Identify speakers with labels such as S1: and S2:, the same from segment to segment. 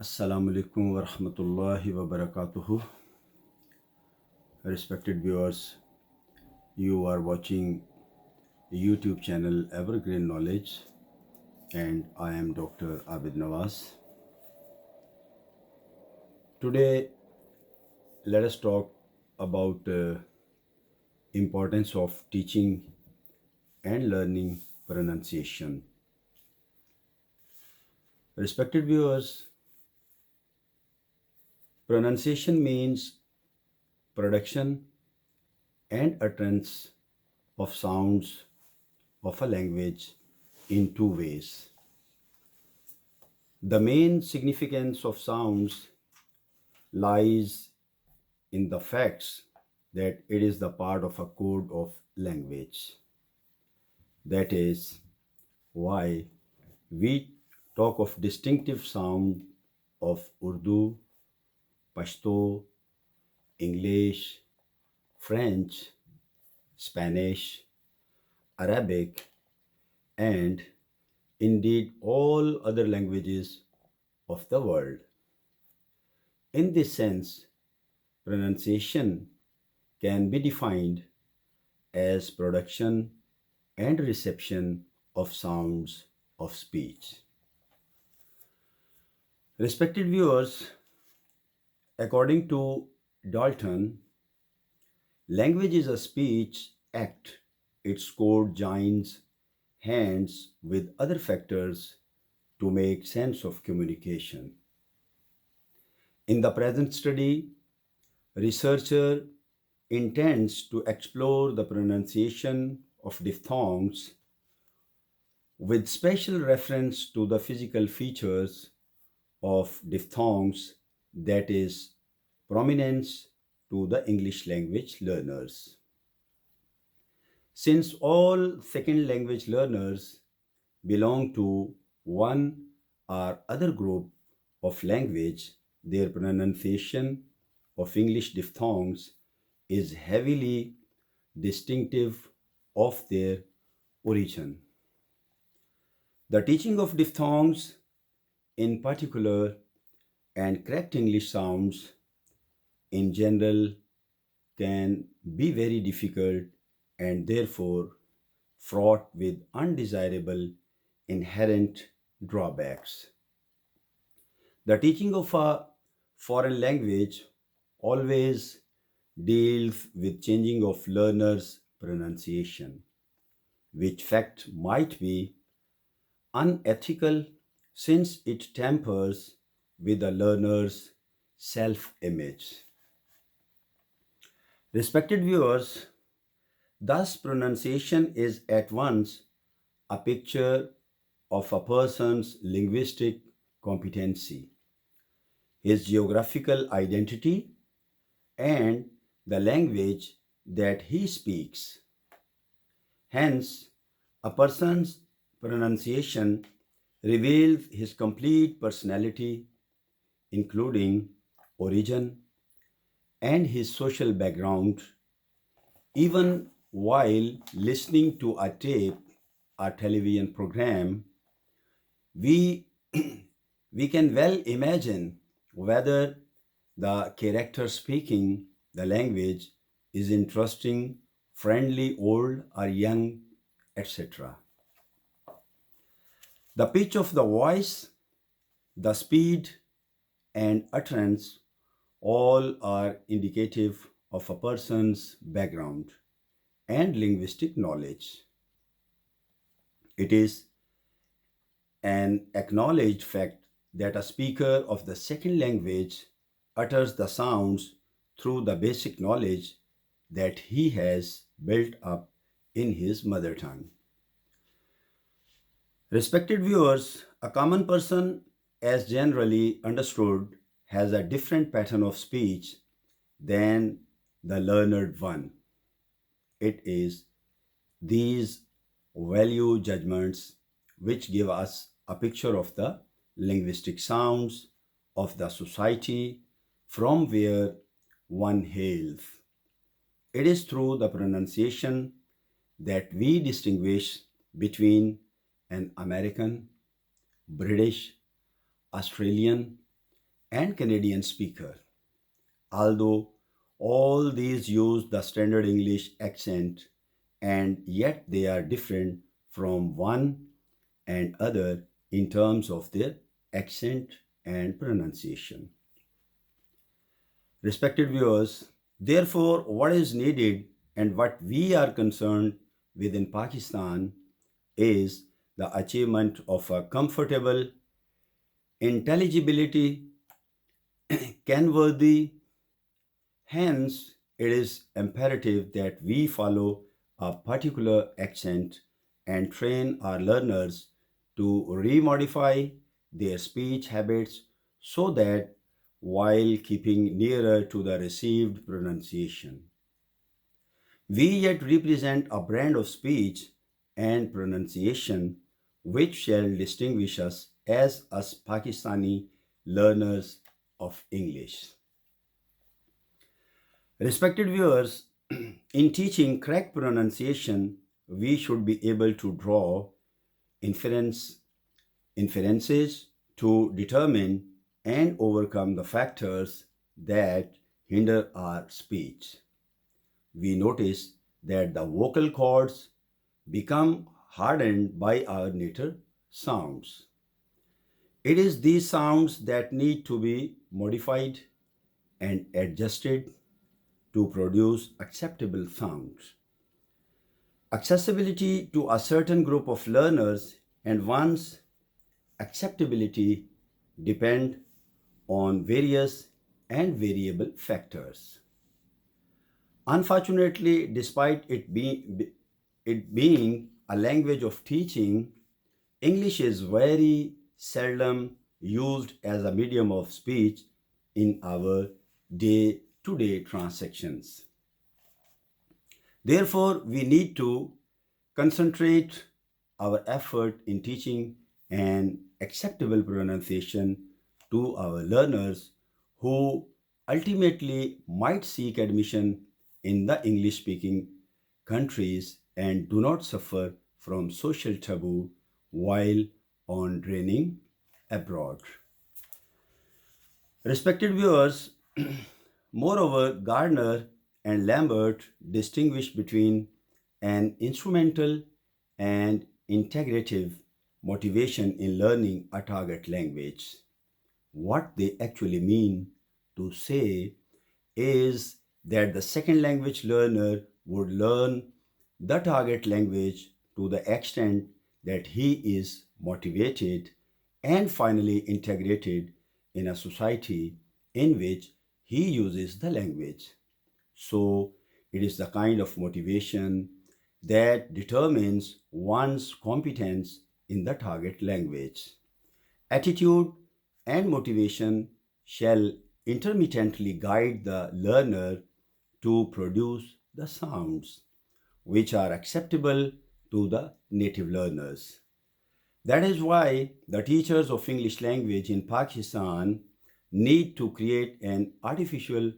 S1: Assalamu alaikum wa rahmatullahi wa barakatuhu. Respected viewers, you are watching YouTube channel Evergreen Knowledge, and I am Dr. Abid Nawaz. Today, let us talk about importance of teaching and learning pronunciation. Respected viewers, pronunciation means production and utterance of sounds of a language in two ways. The main significance of sounds lies in the facts that it is the part of a code of language. That is why we talk of distinctive sound of Urdu, Pashto, English, French, Spanish, Arabic, and indeed all other languages of the world. In this sense, pronunciation can be defined as production and reception of sounds of speech. Respected viewers, according to Dalton, language is a speech act. Its code joins hands with other factors to make sense of communication. In the present study, researcher intends to explore the pronunciation of diphthongs with special reference to the physical features of diphthongs, that is, prominence to the English language learners. Since all second language learners belong to one or other group of language, their pronunciation of English diphthongs is heavily distinctive of their origin. The teaching of diphthongs in particular and correct English sounds in general can be very difficult and therefore fraught with undesirable inherent drawbacks. The teaching of a foreign language always deals with changing of learners' pronunciation, which fact might be unethical since it tampers with the learner's self image. Respected viewers, thus pronunciation is at once a picture of a person's linguistic competency, his geographical identity, and the language that he speaks. Hence, a person's pronunciation reveals his complete personality, including origin and his social background. Even while listening to a tape, a television program, we, we can well imagine whether the character speaking the language is interesting, friendly, old, or young, etc. The pitch of the voice, the speed, and utterance all are indicative of a person's background and linguistic knowledge. It is an acknowledged fact that a speaker of the second language utters the sounds through the basic knowledge that he has built up in his mother tongue. Respected viewers, a common person, as generally understood, has a different pattern of speech than the learned one. It is these value judgments which give us a picture of the linguistic sounds of the society from where one hails. It is through the pronunciation that we distinguish between an American, British, Australian, and Canadian speaker. Although all these use the standard English accent, and yet they are different from one and other in terms of their accent and pronunciation. Respected viewers, therefore, what is needed and what we are concerned with in Pakistan is the achievement of a comfortable intelligibility, can-worthy. Hence, it is imperative that we follow a particular accent and train our learners to remodify their speech habits so that while keeping nearer to the received pronunciation, we yet represent a brand of speech and pronunciation which shall distinguish us Pakistani learners of English. Respected viewers, in teaching correct pronunciation, we should be able to draw inference, inferences to determine and overcome the factors that hinder our speech. We notice that the vocal cords become hardened by our native sounds. It is these sounds that need to be modified and adjusted to produce acceptable sounds. Accessibility to a certain group of learners and one's acceptability depend on various and variable factors. Unfortunately, despite it being a language of teaching, English is very seldom used as a medium of speech in our day to day transactions. Therefore, we need to concentrate our effort in teaching an acceptable pronunciation to our learners who ultimately might seek admission in the English speaking countries and do not suffer from social taboo while on training abroad. Respected viewers, moreover, Gardner and Lambert distinguish between an instrumental and integrative motivation in learning a target language. What they actually mean to say is that the second language learner would learn the target language to the extent that he is motivated and finally integrated in a society in which he uses the language. So, it is the kind of motivation that determines one's competence in the target language. Attitude and motivation shall intermittently guide the learner to produce the sounds which are acceptable to the native learners. That is why the teachers of English language in Pakistan need to create an artificial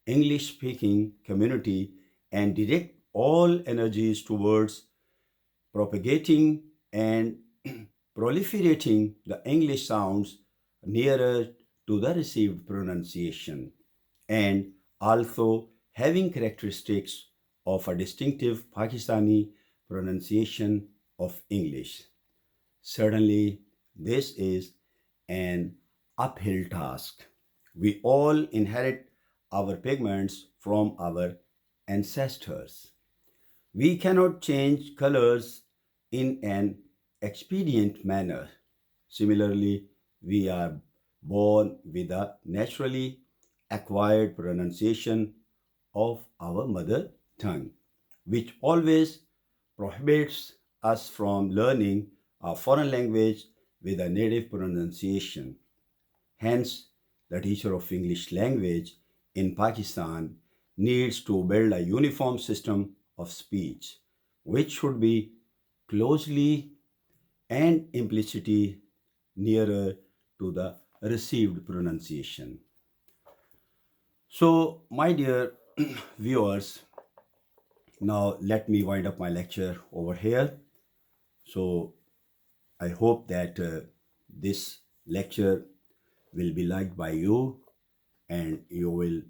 S1: English speaking community and direct all energies towards propagating and proliferating the English sounds nearer to the received pronunciation and also having characteristics of a distinctive Pakistani pronunciation of English. Certainly, this is an uphill task. We all inherit our pigments from our ancestors. We cannot change colors in an expedient manner. Similarly, we are born with a naturally acquired pronunciation of our mother tongue, which always prohibits us from learning a foreign language with a native pronunciation. Hence, the teacher of English language in Pakistan needs to build a uniform system of speech, which should be closely and implicitly nearer to the received pronunciation. So, my dear viewers, now let me wind up my lecture over here. So, I hope that this lecture will be liked by you, and you will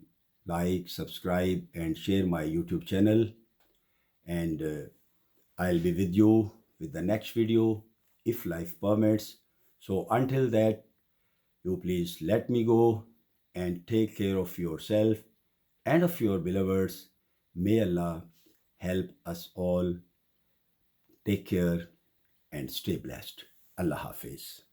S1: like, subscribe, and share my YouTube channel. And I'll be with you with the next video if life permits. So until that, you please let me go and take care of yourself and of your beloveds. May Allah help us all. Take care and stay blessed. Allah Hafiz.